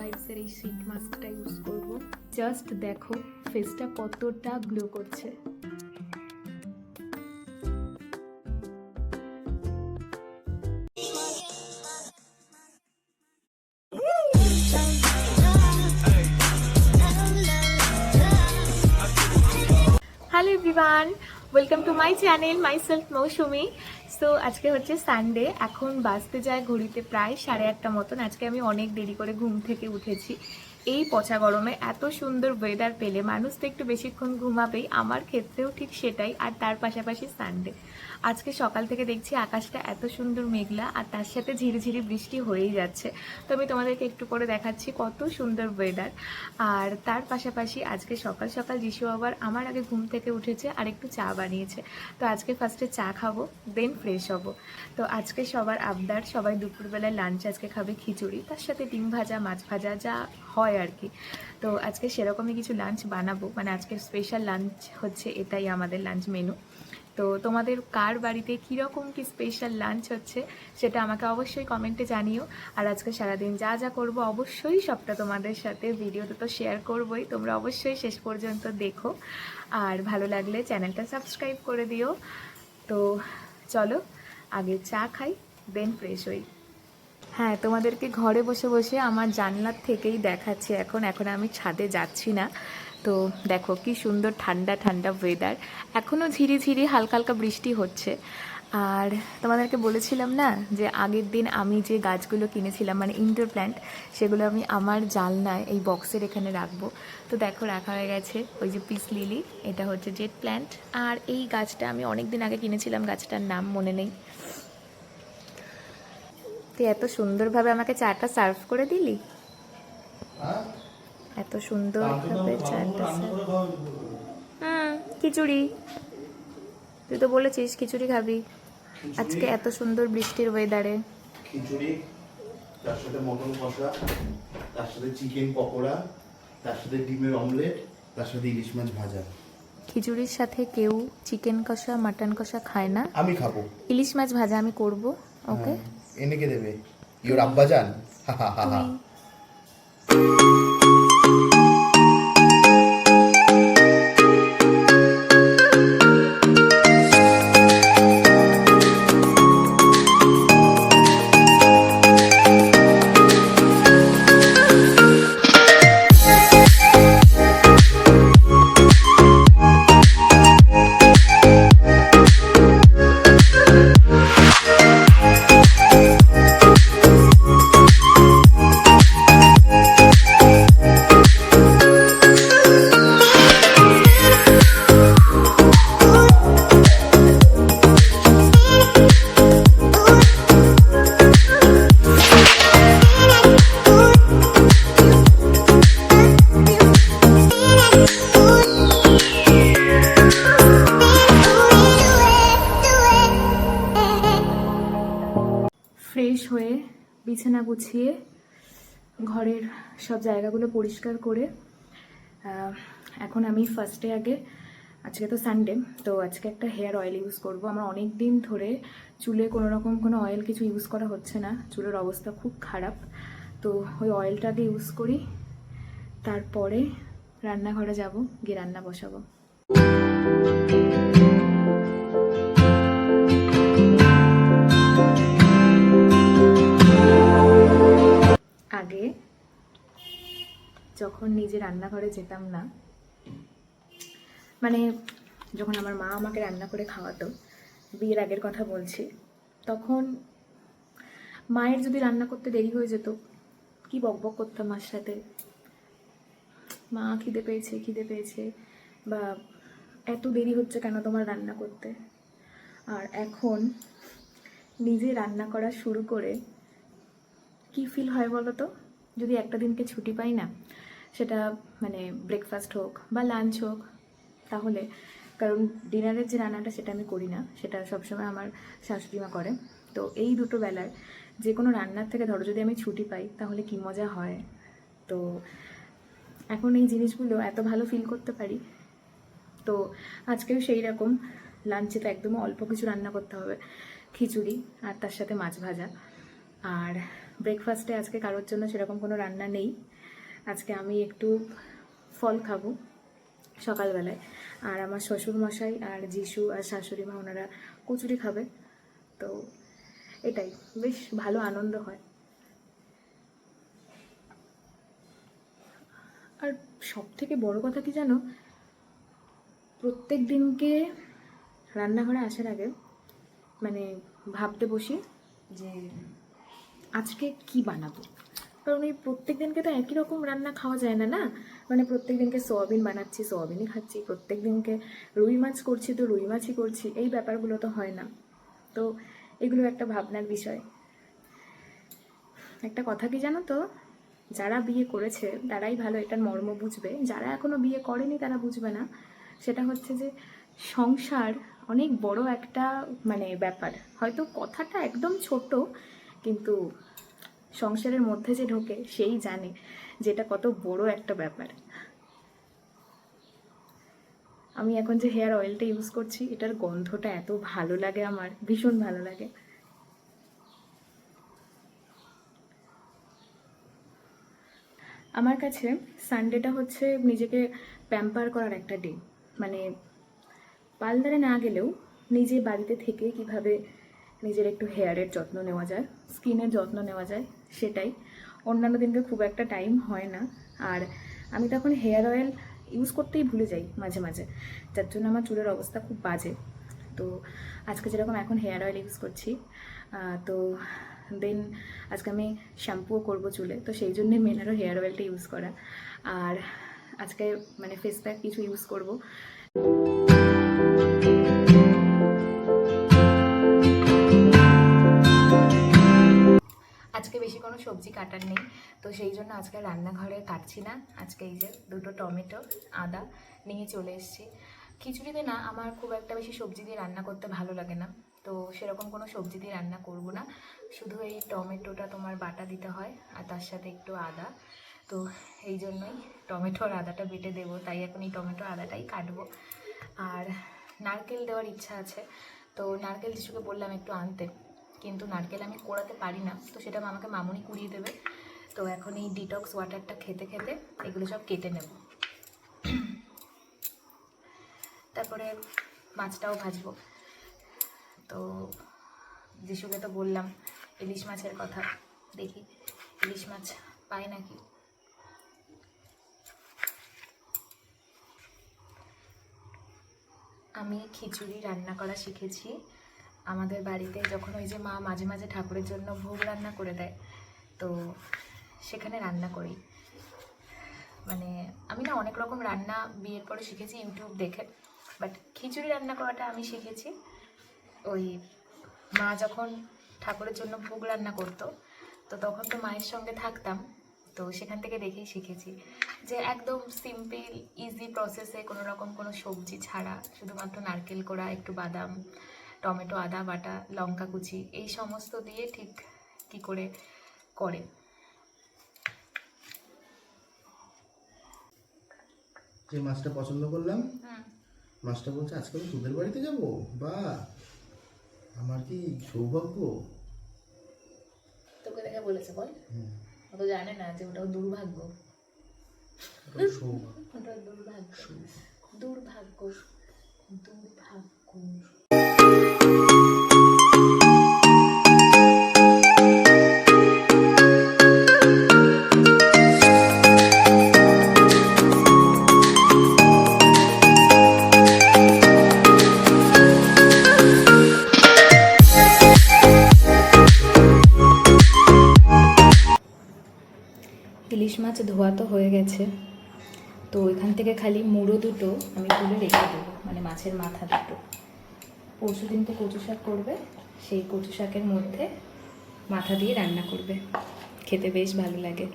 ভাইবসের এই শীট মাস্কটা ইউজ করব। জাস্ট দেখো ফেসটা কতটা গ্লো করছে। Hello everyone, welcome to my channel myself Mousumi. So আজকে হচ্ছে সানডে, এখন বাজতে যায় ঘড়িতে প্রায় 8:30 মতন। আজকে আমি অনেক দেরি করে ঘুম থেকে উঠেছি। এই পচা গরমে এত সুন্দর ওয়েদার পেলে মানুষ তো একটু বেশিক্ষণ ঘুমাবেই, আমার ক্ষেত্রেও ঠিক সেটাই। আর তার পাশাপাশি সানডে, আজকে সকাল থেকে দেখছি আকাশটা এত সুন্দর মেঘলা, আর তার সাথে ঝিরিঝিরি বৃষ্টি হয়েই যাচ্ছে। তো আমি তোমাদেরকে একটু করে দেখাচ্ছি কত সুন্দর ওয়েদার। আর তার পাশাপাশি আজকে সকাল সকাল যিশু আবার আমার আগে ঘুম থেকে উঠেছে আর একটু চা বানিয়েছে। তো আজকে ফার্স্টে চা খাবো, দেন ফ্রেশ হব। তো আজকে সবার আবদার, সবাই দুপুরবেলায় লাঞ্চ আজকে খাবে খিচুড়ি, তার সাথে ডিম ভাজা, মাছ ভাজা, যা হয় আর কি। তো আজকে সেরকমই কিছু লাঞ্চ বানাবো, মানে আজকের স্পেশাল লাঞ্চ হচ্ছে এটাই আমাদের লাঞ্চ মেনু। তো তোমাদের কার বাড়িতে কীরকম কি স্পেশাল লাঞ্চ হচ্ছে সেটা আমাকে অবশ্যই কমেন্টে জানিও। আর আজকে সারাদিন যা যা করব অবশ্যই সবটা তোমাদের সাথে ভিডিওতে তো শেয়ার করবই, তোমরা অবশ্যই শেষ পর্যন্ত দেখো। আর ভালো লাগলে চ্যানেলটা সাবস্ক্রাইব করে দিও। তো চলো আগে চা খাই, দেন ফ্রেশ হই। হ্যাঁ, তোমাদেরকে ঘরে বসে বসে আমার জানলার থেকেই দেখাচ্ছি। এখন আমি ছাদে যাচ্ছি না। তো দেখো কি সুন্দর ঠান্ডা ঠান্ডা ওয়েদার, এখনও ঝিরিঝিরি হালকা হালকা বৃষ্টি হচ্ছে। আর তোমাদেরকে বলেছিলাম না যে আগের দিন আমি যে গাছগুলো কিনেছিলাম, মানে ইনডোর প্ল্যান্ট, সেগুলো আমি আমার জানলায় এই বক্সের এখানে রাখবো। তো দেখো রাখা হয়ে গেছে। ওই যে পিস লিলি, এটা হচ্ছে জেড প্ল্যান্ট। আর এই গাছটা আমি অনেক দিন আগে কিনেছিলাম, গাছটার নাম মনে নেই। তুই এত সুন্দরভাবে আমাকে চাটা সার্ভ করে দিলি, এত সুন্দরভাবে চাটা খিচুড়ি, তুই তো বলেছিস খিচুড়ি খাবি আজকে এত সুন্দর বৃষ্টির ওয়েদারে। খিচুড়ি, তার সাথে মটন কষা, তার সাথে চিকেন পকোড়া, তার সাথে ডিমের অমলেট, তার সাথে ইলিশ মাছ ভাজা। খিচুড়ির সাথে কেউ চিকেন কষা মাটন কষা খায় না, আমি খাবো। ইলিশ মাছ ভাজা আমি করব। ওকে, এনে কে দেবে? ইওর আব্বাজান। হা হা হা হা। ফ্রেশ হয়ে বিছানা গুছিয়ে ঘরের সব জায়গাগুলো পরিষ্কার করে এখন আমি ফার্স্টে আগে, আজকে তো সানডে, তো আজকে একটা হেয়ার অয়েল ইউজ করব। আমার অনেক দিন ধরে চুলে কোনো রকম কোনো অয়েল কিছু ইউজ করা হচ্ছে না, চুলের অবস্থা খুব খারাপ। তো ওই অয়েলটাকে ইউজ করি, তারপরে রান্নাঘরে যাব, গিয়ে রান্না বসাবো। আগে যখন নিজে রান্নাঘরে যেতাম না, মানে যখন আমার মা আমাকে রান্না করে খাওয়াতো, বিয়ের আগের কথা বলছি, তখন মায়ের যদি রান্না করতে দেরি হয়ে যেত, কি বকবক করতাম মার সাথে, মা খিদে পেয়েছে খিদে পেয়েছে, বা এত দেরি হচ্ছে কেন তোমার রান্না করতে। আর এখন নিজে রান্না করা শুরু করে কি ফিল হয় বলো তো, যদি একটা দিনকে ছুটি পাই না, সেটা মানে ব্রেকফাস্ট হোক বা লাঞ্চ হোক, তাহলে, কারণ ডিনারের যে রান্নাটা সেটা আমি করি না, সেটা সবসময় আমার শাশুড়িমা করে। তো এই দুটো বেলার যে কোনো রান্নার থেকে ধরো যদি আমি ছুটি পাই তাহলে কি মজা হয়। তো এখন এই জিনিসগুলো এত ভালো ফিল করতে পারি। তো আজকেও সেই রকম লাঞ্চে তো একদম অল্প কিছু রান্না করতে হবে, খিচুড়ি আর তার সাথে মাছ ভাজা। আর ব্রেকফাস্টে আজকে কারোর জন্য সেরকম কোনো রান্না নেই। আজকে আমি একটু ফল খাবো সকালবেলায়, আর আমার শ্বশুরমশাই আর যিশু আর শাশুড়ি মা ওনারা কচুরি খাবে। তো এটাই বেশ ভালো আনন্দ হয়। আর সব থেকে বড় কথা কি জানো, প্রত্যেক দিনকে রান্নাঘরে আসার আগে মানে ভাবতে বসি যে আজকে কি বানাবো। কারণ এই প্রত্যেক দিনকে তো একই রকম রান্না খাওয়া যায় না, না মানে প্রত্যেক দিনকে সোয়াবিন বানাচ্ছি সোয়াবিনই খাচ্ছি, প্রত্যেক দিনকে রুই মাছ করছি তো রুই মাছই করছি, এই ব্যাপারগুলো তো হয় না। তো এগুলো একটা ভাবনার বিষয়। একটা কথা কি জানো তো, যারা বিয়ে করেছে তারাই ভালো এটার মর্ম বুঝবে, যারা এখনো বিয়ে করেনি তারা বুঝবে না। সেটা হচ্ছে যে সংসার অনেক বড় একটা মানে ব্যাপার। হয়তো কথাটা একদম ছোট, কিন্তু সংসারের মধ্যে যে ঢোকে সেই জানে যেটা কত বড় একটা ব্যাপার। আমি এখন যে হেয়ার অয়েলটা ইউজ করছি এটার গন্ধটা এত ভালো লাগে, আমার ভীষণ ভালো লাগে। আমার কাছে সানডেটা হচ্ছে নিজেকে প্যাম্পার করার একটা ডে। মানে পার্লারে না গেলেও নিজে বাড়িতে থেকে কিভাবে নিজের একটু হেয়ারের যত্ন নেওয়া যায়, স্কিনের যত্ন নেওয়া যায়, সেটাই। অন্যান্য দিনকে খুব একটা টাইম হয় না। আর আমি তখন হেয়ার অয়েল ইউজ করতেই ভুলে যাই মাঝে মাঝে, যার জন্য আমার চুলের অবস্থা খুব বাজে। তো আজকে যেরকম এখন হেয়ার অয়েল ইউজ করছি, তো দেন আজকে আমি শ্যাম্পুও করবো চুলে, তো সেই জন্যে মেন আরও হেয়ার অয়েলটা ইউজ করা। আর আজকে মানে ফেস প্যাক কিছু ইউজ করবো। আজকে বেশি কোনো সবজি কাটার নেই, তো সেই জন্য আজকে রান্নাঘরে কাটছি না। আজকে এই যে দুটো টমেটো আদা নিয়ে চলে এসেছি। খিচুড়িতে না আমার খুব একটা বেশি সবজি দিয়ে রান্না করতে ভালো লাগে না, তো সেরকম কোনো সবজি দিয়ে রান্না করব না। শুধু এই টমেটোটা তোমার বাটা দিতে হয় আর তার সাথে একটু আদা, তো এই জন্যই টমেটো আর আদাটা বেটে দেবো, তাই এখন এই টমেটো আদাটাই কাটবো। আর নারকেল দেওয়ার ইচ্ছা আছে, তো নারকেল যিশুকে বললাম একটু আনতে, কিন্তু নারকেল আমি কোড়াতে পারি না, তো সেটা আমাকে মামুনি কুড়িয়ে দেবে। তো এখন এই ডিটক্স ওয়াটারটা খেতে খেতে এগুলো সব কেটে নেব। তারপরে মাছটাও ভাজবো। তো যিশুকে তো বললাম ইলিশ মাছের কথা, দেখি ইলিশ মাছ পাই নাকি। আমি খিচুড়ি রান্না করা শিখেছি আমাদের বাড়িতে, যখন ওই যে মা মাঝে মাঝে ঠাকুরের জন্য ভোগ রান্না করে দেয়, তো সেখানে রান্না করি। মানে আমি না অনেক রকম রান্না বিয়ের পরে শিখেছি ইউটিউব দেখে, বাট খিচুড়ি রান্না করাটা আমি শিখেছি ওই মা যখন ঠাকুরের জন্য ভোগ রান্না করতো, তো তখন তো মায়ের সঙ্গে থাকতাম, তো সেখান থেকে দেখেই শিখেছি যে একদম সিম্পল ইজি প্রসেসে কোনো রকম কোনো সবজি ছাড়া শুধুমাত্র নারকেল কোড়া, একটু বাদাম, টমেটো, আদা বাটা, লঙ্কা কুচি, এই সমস্ত দিয়ে ঠিক কি করে করে। যে মাছটা পছন্দ করলাম, মাছটা বলছে আজকে আমি তোদের বাড়িতে যাবো, বা আমার কি সৌভাগ্য। তোকে দেখে বলেছে বল, ও তো জানে না যে ওটাও দুর্ভাগ্য। ওটা দুর্ভাগ্য, দুর্ভাগ্য, দুর্ভাগ্য। ইলিশ মাছ ধোয়া তো হয়ে গেছে, তো এখান থেকে খালি মুড়ো দুটো আমি তুলে রেখে দেবো, মানে মাছের মাথা দুটো। পরশু দিন তো কচু শাক করবে, সেই কচু শাকের মধ্যে মাথা দিয়ে রান্না করবে, খেতে বেশ ভালো লাগে।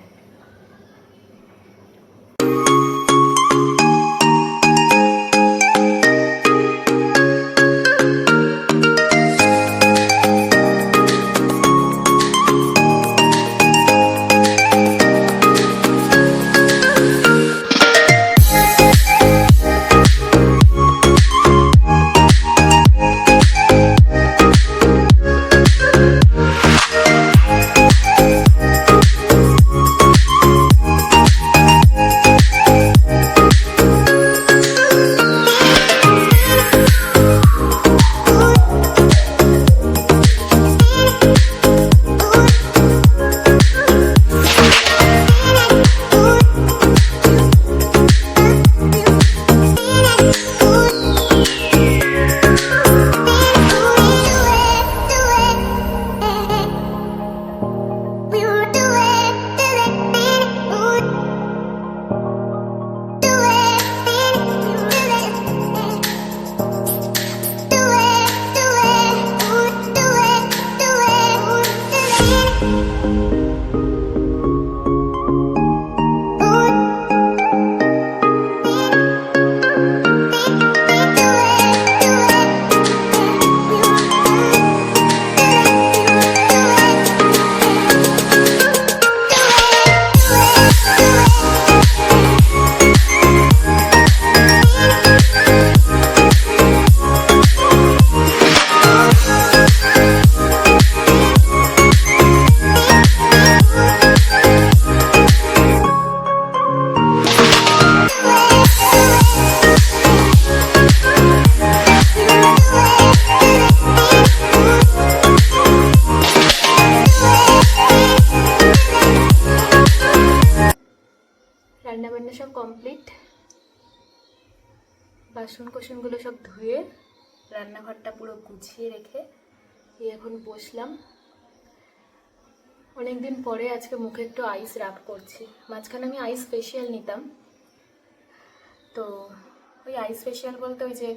রান্নাবান্না সব কমপ্লিট, বাসন কোসনগুলো সব ধুয়ে রান্নাঘরটা পুরো গুছিয়ে রেখে এখন বসলাম। অনেকদিন পরে আজকে মুখে একটু আইস রাব করছি। মাঝখানে আমি আইস ফেশিয়াল নিতাম, তো ওই আইস ফেশিয়াল বলতে ওই যে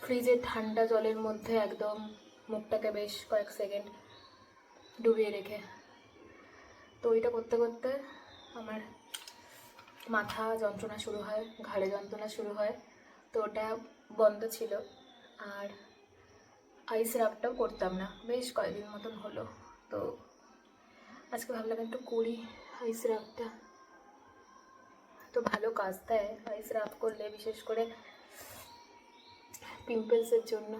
ফ্রিজে ঠান্ডা জলের মধ্যে একদম মুখটাকে বেশ কয়েক সেকেন্ড ডুবিয়ে রেখে, তো ওইটা করতে করতে আমার মাথা যন্ত্রণা শুরু হয়, ঘাড়ে যন্ত্রণা শুরু হয়, তো ওটা বন্ধ ছিল। আর আইস রাবটাও করতাম না, বেশ কয়েকদিন মতন হলো। তো আজকে ভাবলাম একটু করি আইস রাবটা, তো ভালো কাজ দেয় আইস রাব করলে, বিশেষ করে পিম্পলসের জন্য।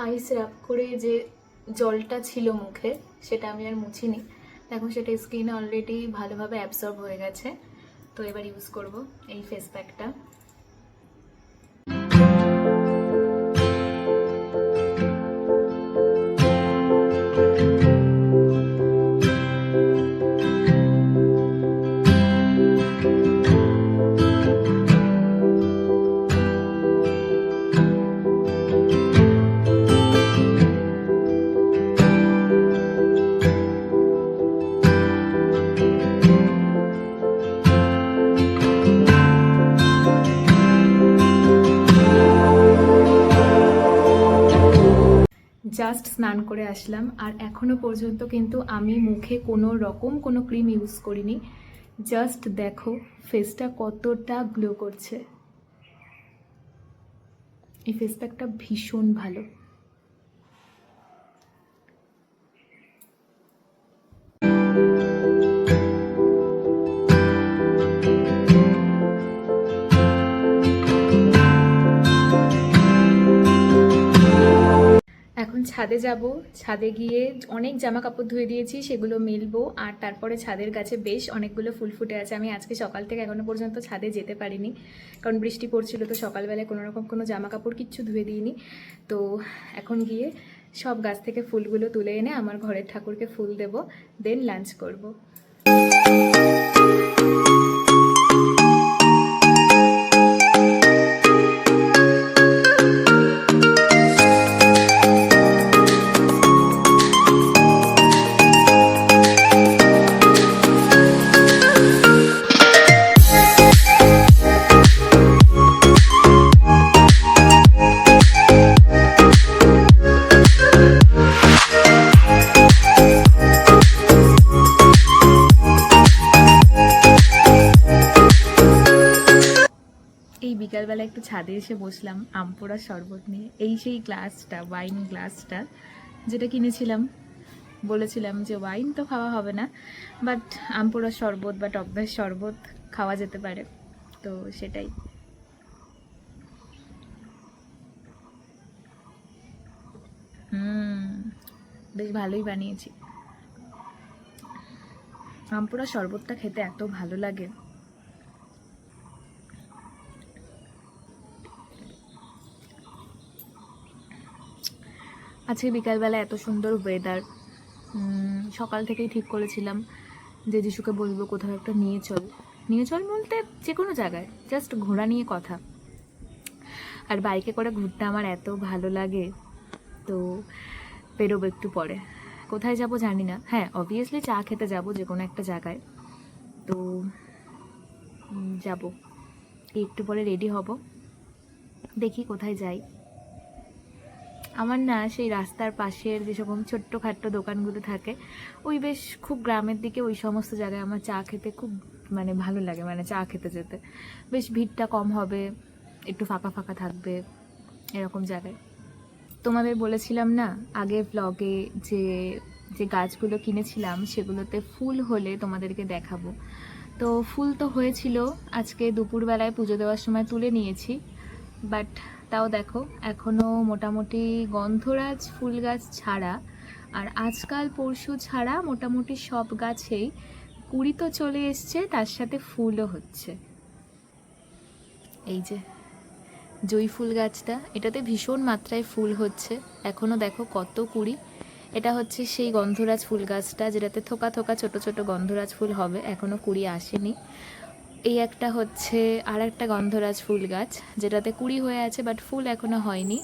আইস রাব করে যে জলটা ছিল মুখে সেটা আমি আর মুছিনি, এখন সেটা স্কিনে অলরেডি ভালোভাবে অ্যাবসর্ব হয়ে গেছে। তো এবার ইউজ করব এই ফেস প্যাকটা। জাস্ট স্নান করে আসলাম, আর এখনো পর্যন্ত কিন্তু আমি মুখে কোনো রকম কোনো ক্রিম ইউজ করিনি। জাস্ট দেখো ফেসটা কতটা গ্লো করছে। এই ফেস প্যাকটা ভীষণ ভালো। এখন ছাদে যাব, ছাদে গিয়ে অনেক জামা কাপড় ধুয়ে দিয়েছি, সেগুলো মেলবো। আর তারপরে ছাদের গাছে বেশ অনেকগুলো ফুল ফুটে আছে। আমি আজকে সকাল থেকে এখনো পর্যন্ত ছাদে যেতে পারিনি, কারণ বৃষ্টি পড়ছিল, তো সকালবেলায় কোনো রকম কোনো জামা কাপড় কিচ্ছু ধুয়ে দিইনি। তো এখন গিয়ে সব গাছ থেকে ফুলগুলো তুলে এনে আমার ঘরের ঠাকুরকে ফুল দেব, দেন লাঞ্চ করব। বিকালবেলা একটু ছাদে এসে বসলাম আমপোড়া শরবত নিয়ে। এই সেই গ্লাসটা, ওয়াইন গ্লাসটা, যেটা কিনেছিলাম। বলেছিলাম যে ওয়াইন তো খাওয়া হবে না, বাট আমপোড়া শরবত বা টকদই শরবত খাওয়া যেতে পারে, তো সেটাই। বেশ ভালোই বানিয়েছি। আমপোড়া শরবতটা খেতে এত ভালো লাগে। আজকে বিকালবেলা এত সুন্দর ওয়েদার, সকাল থেকেই ঠিক করেছিলাম যে যিশুকে বলবো কোথাও একটা নিয়ে চল বলতে যে কোনো জায়গায়, জাস্ট ঘোরা নিয়ে কথা। আর বাইকে করে ঘুরতে আমার এত ভালো লাগে, তো বেরোবো একটু পরে। কোথায় যাব জানি না, হ্যাঁ অবভিয়াসলি চা খেতে যাব যে কোনো একটা জায়গায়, তো যাব। একটু পরে রেডি হব, দেখি কোথায় যাই। আমার না সেই রাস্তার পাশের যেরকম ছোট্টখাট্টো দোকানগুলো থাকে, ওই বেশ খুব গ্রামের দিকে ওই সমস্ত জায়গায় আমার চা খেতে খুব মানে ভালো লাগে। মানে চা খেতে যেতে বেশ ভিড়টা কম হবে, একটু ফাঁকা ফাঁকা থাকবে, এরকম জায়গায়। তোমাদের বলেছিলাম না আগের ব্লগে যে যে গাছগুলো কিনেছিলাম সেগুলোতে ফুল হলে তোমাদেরকে দেখাবো। তো ফুল তো হয়েছিল, আজকে দুপুরবেলায় পুজো দেওয়ার সময় তুলে নিয়েছি, বাট তাও দেখো এখনও মোটামুটি গন্ধরাজ ফুল গাছ ছাড়া আর আজকাল পরশু ছাড়া মোটামুটি সব গাছেই কুড়ি তো চলে এসছে, তার সাথে ফুলও হচ্ছে। এই যে জুঁই ফুল গাছটা, এটাতে ভীষণ মাত্রায় ফুল হচ্ছে, এখনও দেখো কত কুড়ি। এটা হচ্ছে সেই গন্ধরাজ ফুল গাছটা, যেটাতে থোকা থোকা ছোট ছোট গন্ধরাজ ফুল হবে, এখনও কুড়ি আসেনি। এই একটা হচ্ছে আর একটা গন্ধরাজ ফুল গাছ, যেটাতে কুড়ি হয়ে আছে বাট ফুল এখনও হয়নি।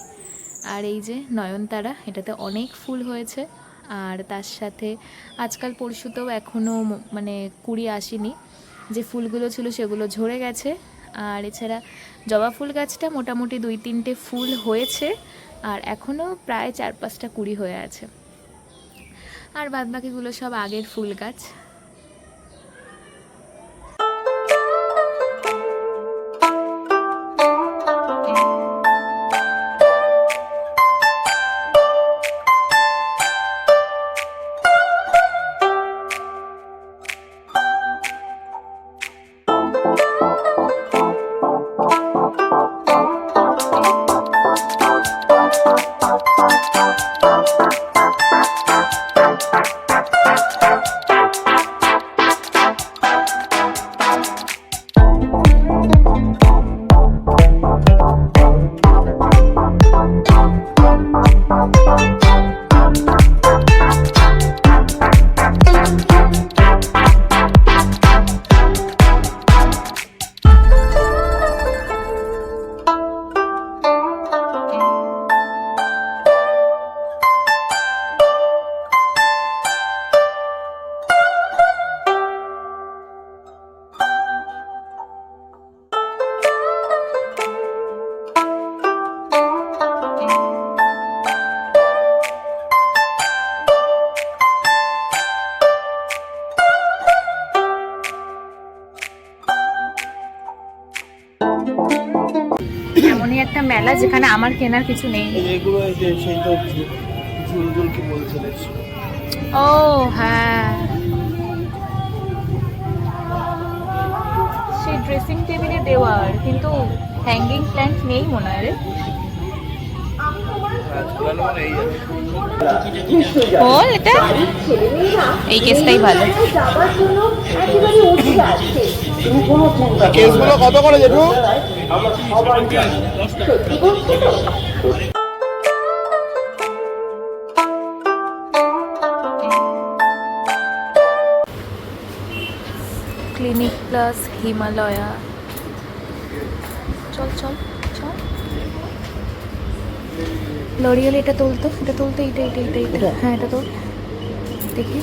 আর এই যে নয়নতারা, এটাতে অনেক ফুল হয়েছে। আর তার সাথে আজকাল পরশুতেও এখনও মানে কুড়ি আসেনি, যে ফুলগুলো ছিল সেগুলো ঝরে গেছে। আর এছাড়া জবা ফুল গাছটা মোটামুটি 2-3টে ফুল হয়েছে, আর এখনও প্রায় 4-5টা কুড়ি হয়ে আছে। আর বাদবাকিগুলো সব আগের ফুল গাছ। এমনই একটা মেলা যেখানে আমার কেনার কিছু নেই। এগুলো সেই তো ঝুলঝুল কি বলছিলে? ও হ্যাঁ, সেই ড্রেসিং টেবিলে দেওয়ার, কিন্তু হ্যাঙ্গিং প্ল্যান্ট নেই মনে হয় রে। বল, এটা এই কেসটাই ভালো। কেসগুলো কত করে জেঠু? Clinic plus Himalaya. চল চল চল। লরিয়াল এটা তুলতো, এটা তুলতো, এইটা এইটা এইটা এইটা, হ্যাঁ এটা তোল দেখি।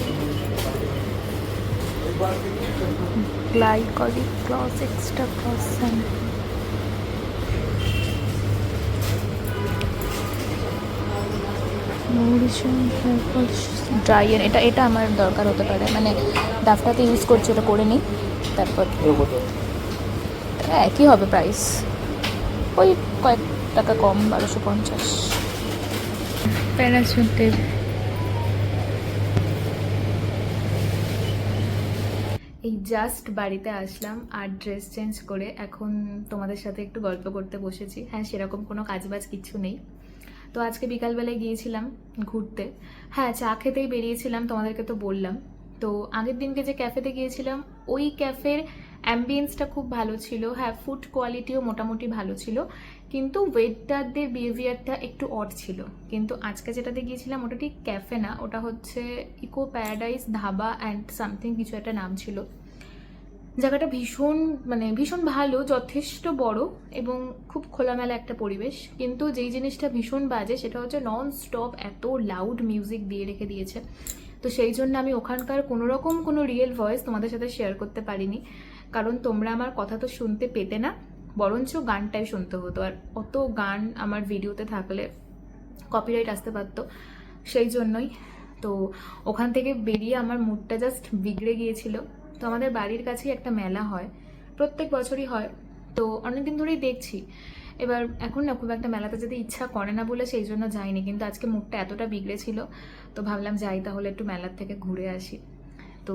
গ্লাইকলিক ক্লস এক্সট্রা ক্লস ড্রাইয়ার, এটা এটা আমার দরকার হতে পারে, মানে ডাফটাতে ইউজ করছি, ওটা করে নিই তারপর। একই হবে প্রাইস, ওই কয়েক টাকা কম, 1250। প্যারাশুটের এই জাস্ট বাড়িতে আসলাম আর ড্রেস চেঞ্জ করে এখন তোমাদের সাথে একটু গল্প করতে বসেছি। হ্যাঁ, সেরকম কোনো কাজবাজ কিছু নেই। তো আজকে বিকালবেলায় গিয়েছিলাম ঘুরতে। হ্যাঁ, চা খেতেই বেরিয়েছিলাম, তোমাদেরকে তো বললাম। তো আগের দিনকে যে ক্যাফেতে গিয়েছিলাম, ওই ক্যাফের অ্যাম্বিয়েন্সটা খুব ভালো ছিল। হ্যাঁ, ফুড কোয়ালিটিও মোটামুটি ভালো ছিল, কিন্তু ওয়েটারদের বিহেভিয়ারটা একটু অড ছিল। কিন্তু আজকে যেটাতে গিয়েছিলাম ওটা ঠিক ক্যাফে না, ওটা হচ্ছে eco paradise dhaba and something কিছু একটা নাম ছিল। জায়গাটা ভীষণ ভালো, যথেষ্ট বড় এবং খুব খোলামেলা একটা পরিবেশ। কিন্তু যেই জিনিসটা ভীষণ বাজে সেটা হচ্ছে নন স্টপ এত লাউড মিউজিক দিয়ে রেখে দিয়েছে। তো সেই জন্য আমি ওখানকার কোনো রিয়েল ভয়েস তোমাদের সাথে শেয়ার করতে পারিনি, কারণ তোমরা আমার কথা তো শুনতে পেতে না, বরঞ্চ গানটাই শুনতে হতো। আর অত গান আমার ভিডিওতে থাকলে কপিরাইট আসতে পারতো, সেই জন্যই। তো ওখান থেকে বেরিয়ে আমার মুডটা জাস্ট বিগড়ে গিয়েছিল। তো আমাদের বাড়ির কাছেই একটা মেলা হয়, প্রত্যেক বছরই হয়, তো অনেকদিন ধরেই দেখছি। এবার এখন না খুব একটা মেলাতে যেতে ইচ্ছা করে না বলে সেই জন্য যাইনি, কিন্তু আজকে মুডটা এতটা বিগড়ে ছিল, তো ভাবলাম যাই তাহলে একটু মেলার থেকে ঘুরে আসি। তো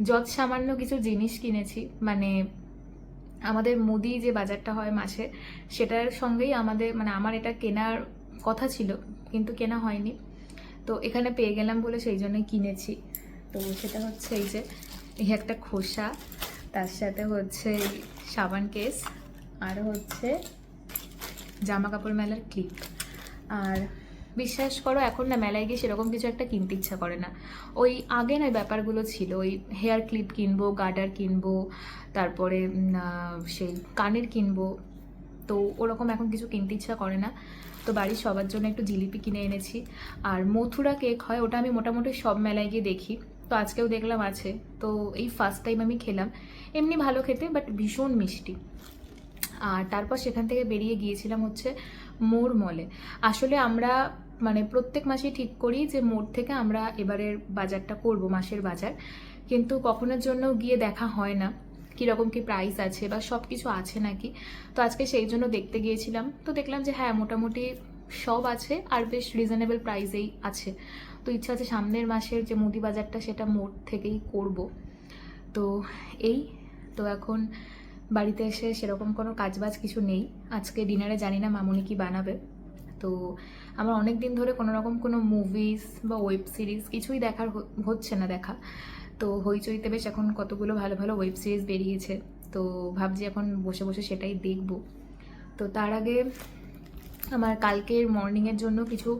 যত সামান্য কিছু জিনিস কিনেছি, মানে আমাদের মুদি যে বাজারটা হয় মাসে, সেটার সঙ্গেই আমার এটা কেনার কথা ছিল, কিন্তু কেনা হয়নি। তো এখানে পেয়ে গেলাম বলে সেই জন্যই কিনেছি। তো সেটা হচ্ছে এই একটা খোসা, তার সাথে হচ্ছে সাবান কেস, আর হচ্ছে জামা কাপড় মেলার ক্লিপ। আর বিশ্বাস করো এখন না মেলায় গিয়ে সেরকম কিছু একটা কিনতে ইচ্ছা করে না। ওই আগে না ব্যাপারগুলো ছিল, ওই হেয়ার ক্লিপ কিনবো, গার্ডার কিনবো, তারপরে সেই কানের কিনবো, তো ওরকম এখন কিছু কিনতে ইচ্ছা করে না। তো বাড়ির সবার জন্য একটু জিলিপি কিনে এনেছি। আর মথুরা কেক হয়, ওটা আমি মোটামুটি সব মেলায় গিয়ে দেখি, তো আজকেও দেখলাম আছে, তো এই ফার্স্ট টাইম আমি খেলাম। এমনি ভালো খেতে, বাট ভীষণ মিষ্টি। আর তারপর সেখান থেকে বেরিয়ে গিয়েছিলাম হচ্ছে মোড় মলে। আসলে আমরা মানে প্রত্যেক মাসেই ঠিক করি যে মোড় থেকে আমরা এবারের বাজারটা করব, মাসের বাজার, কিন্তু কখনোর জন্য গিয়ে দেখা হয় না কীরকম কী প্রাইস আছে বা সব কিছু আছে নাকি। তো আজকে সেই জন্য দেখতে গিয়েছিলাম, তো দেখলাম যে হ্যাঁ মোটামুটি সব আছে আর বেশ রিজনেবল প্রাইসেই আছে। তো ইচ্ছা আছে সামনের মাসের যে মুদি বাজারটা সেটা মোড় থেকেই করব। তো এই তো এখন বাড়িতে এসে সেরকম কোনো কাজবাজ কিছু নেই। আজকে ডিনারে জানি না মামুনি কি বানাবে। তো আমার অনেক দিন ধরে কোনো রকম কোনো মুভিজ বা ওয়েব সিরিজ কিছুই দেখার হচ্ছে না দেখা। তো হইচইতে বেশ এখন কতগুলো ভালো ভালো ওয়েব সিরিজ বেরিয়েছে, তো ভাবছি এখন বসে বসে সেটাই দেখব। তো তার আগে আমার কালকের মর্নিংয়ের জন্য কিছু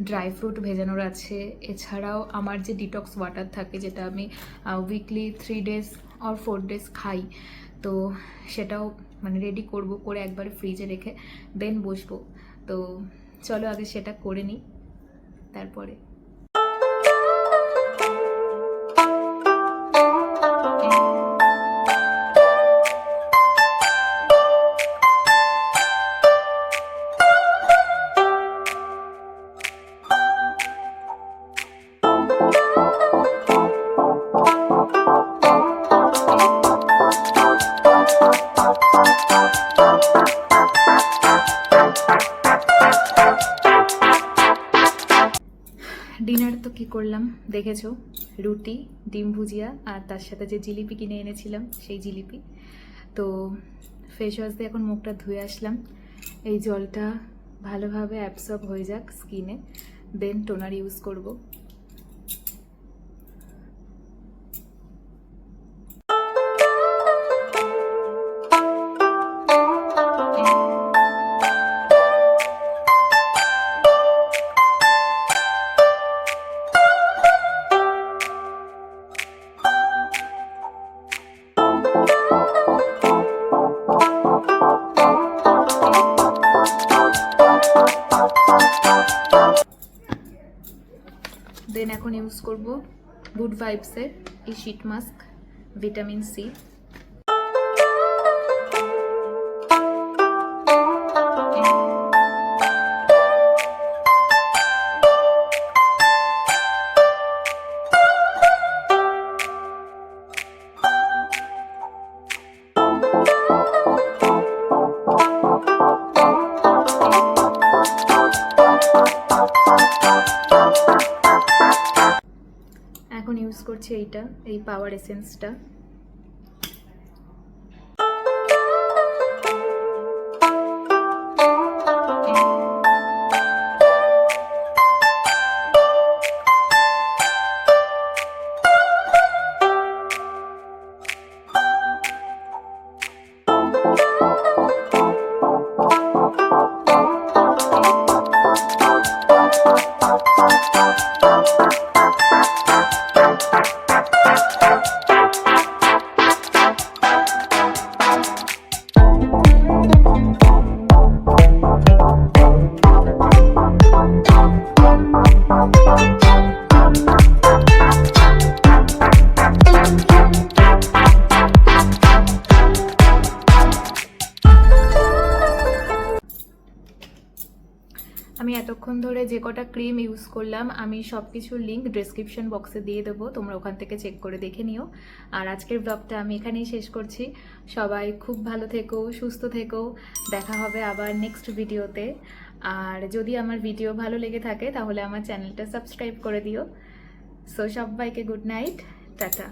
ড্রাই ফ্রুট ভেজানোর আছে। এছাড়াও আমার যে ডিটক্স ওয়াটার থাকে, যেটা আমি উইকলি 3 days or 4 days খাই, তো সেটাও মানে রেডি করব, করে একবারে ফ্রিজে রেখে দেন বসবো। তো চলো আগে সেটা করে নিই তারপরে। ডিনার তো কী করলাম দেখেছো, রুটি, ডিম ভুজিয়া, আর তার সাথে যে জিলিপি কিনে এনেছিলাম সেই জিলিপি। তো ফেস ওয়াশ দিয়ে এখন মুখটা ধুয়ে আসলাম, এই জলটা ভালোভাবে অ্যাবসর্ব হয়ে যাক স্কিনে, দেন টোনার ইউজ করব। দেন এখন ইউজ করব গুড ভাইবসের এই শীট মাস্ক, ভিটামিন সি। এখন ইউজ করছি এইটা, এই পাওয়ার এসেন্সটা। আমি এতক্ষণ ধরে যে কটা ক্রিম ইউজ করলাম আমি সব কিছুর লিঙ্ক ডেসক্রিপশন বক্সে দিয়ে দেবো, তোমরা ওখান থেকে চেক করে দেখে নিও। আর আজকের ব্লগটা আমি এখানেই শেষ করছি। সবাই খুব ভালো থেকো, সুস্থ থেকো, দেখা হবে আবার নেক্সট ভিডিওতে। আর যদি আমার ভিডিও ভালো লেগে থাকে তাহলে আমার চ্যানেলটা সাবস্ক্রাইব করে দিও। সো সবাইকে গুড নাইট, টাটা।